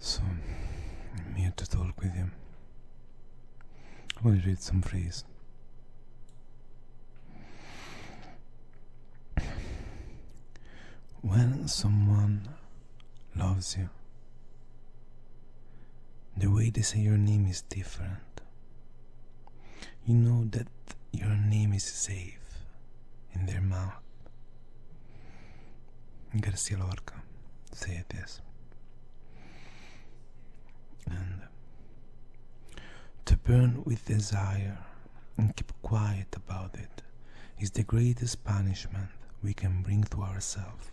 So, I'm here to talk with you. I will read some phrase. When someone loves you, the way they say your name is different. You know that your name is safe in their mouth. Garcia Lorca said this. And to burn with desire and keep quiet about it is the greatest punishment we can bring to ourselves.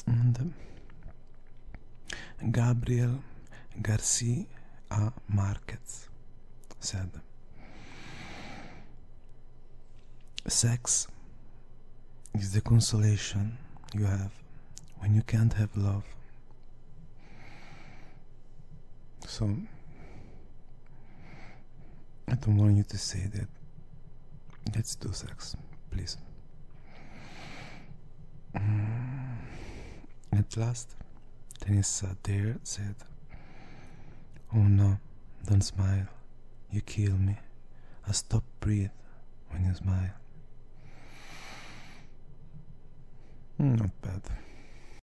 And Gabriel Garcia Marquez said, sex is the consolation you have when you can't have love. So I don't want you to say that. Let's do sex, please. At last, Tenissa Dare said, oh no, don't smile, you kill me. I stop breathe when you smile. Not bad.